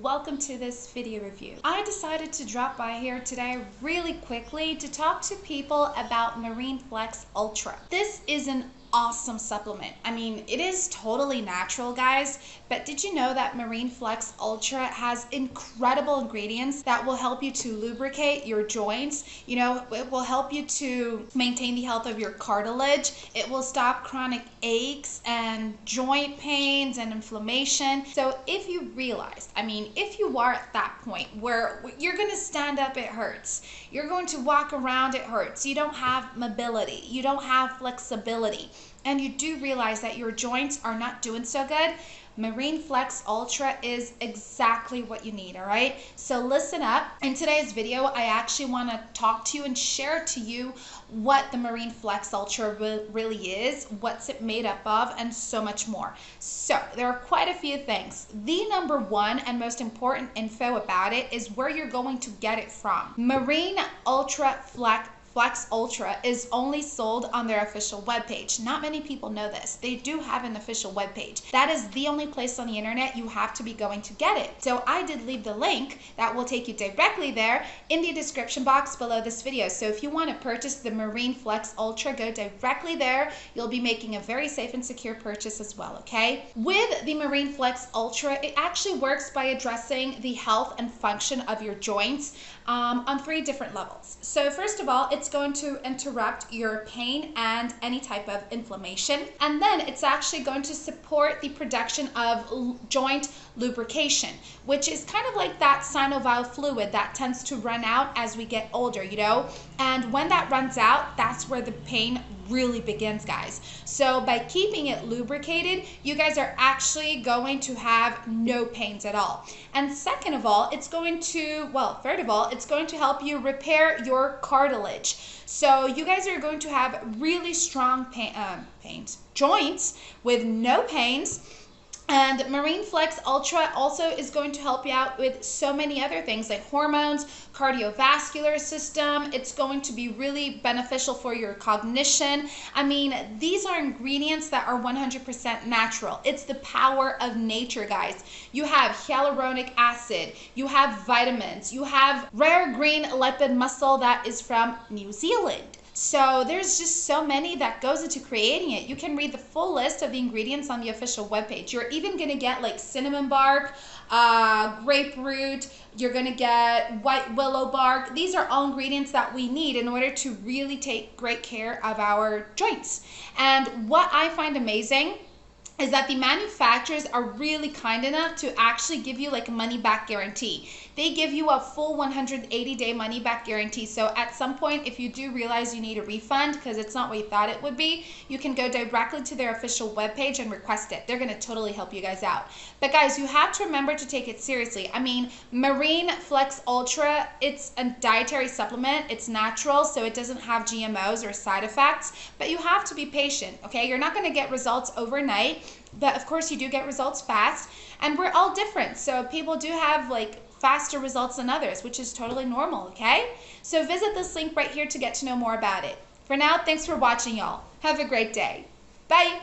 Welcome to this video review. I decided to drop by here today really quickly to talk to people about MarineFlex Ultra. This is an awesome supplement. I mean, it is totally natural, guys, but did you know that MarineFlex Ultra has incredible ingredients that will help you to lubricate your joints? You know, it will help you to maintain the health of your cartilage. It will stop chronic aches and joint pains and inflammation. So if you realize, if you are at that point where you're going to stand up, it hurts. You're going to walk around, it hurts. You don't have mobility. You don't have flexibility. And you do realize that your joints are not doing so good, MarineFlex Ultra is exactly what you need, all right? So listen up. In today's video, I actually want to talk to you and share to you what the MarineFlex Ultra really is, what's it made up of, and so much more. So there are quite a few things. The number one and most important info about it is where you're going to get it from. Marine Ultra Flex Ultra is only sold on their official webpage. Not many people know this. They do have an official webpage. That is the only place on the internet you have to be going to get it. So I did leave the link that will take you directly there in the description box below this video. So if you want to purchase the MarineFlex Ultra, go directly there. You'll be making a very safe and secure purchase as well, okay? With the MarineFlex Ultra, it actually works by addressing the health and function of your joints on 3 different levels. So first of all, it's going to interrupt your pain and any type of inflammation. And then it's actually going to support the production of joint lubrication, which is kind of like that synovial fluid that tends to run out as we get older, you know? And when that runs out, that's where the pain really begins, guys. So by keeping it lubricated, you guys are actually going to have no pains at all. And second of all, third of all, it's going to help you repair your cartilage. So you guys are going to have really strong joints with no pains. And MarineFlex Ultra also is going to help you out with so many other things like hormones, cardiovascular system. It's going to be really beneficial for your cognition. These are ingredients that are 100% natural. It's the power of nature, guys. You have hyaluronic acid, you have vitamins, you have rare green lipid muscle that is from New Zealand. So there's just so many that goes into creating it. You can read the full list of the ingredients on the official webpage. You're even going to get like cinnamon bark, grapefruit, you're going to get white willow bark. These are all ingredients that we need in order to really take great care of our joints. And what I find amazing is that the manufacturers are really kind enough to actually give you like a money back guarantee. They give you a full 180-day money back guarantee. So at some point, if you do realize you need a refund because it's not what you thought it would be, you can go directly to their official webpage and request it. They're gonna totally help you guys out. But guys, you have to remember to take it seriously. MarineFlex Ultra, it's a dietary supplement. It's natural, so it doesn't have GMOs or side effects, but you have to be patient, okay? You're not gonna get results overnight, but of course you do get results fast, and we're all different. So people do have like faster results than others, which is totally normal, okay? So visit this link right here to get to know more about it. For now, thanks for watching, y'all. Have a great day. Bye.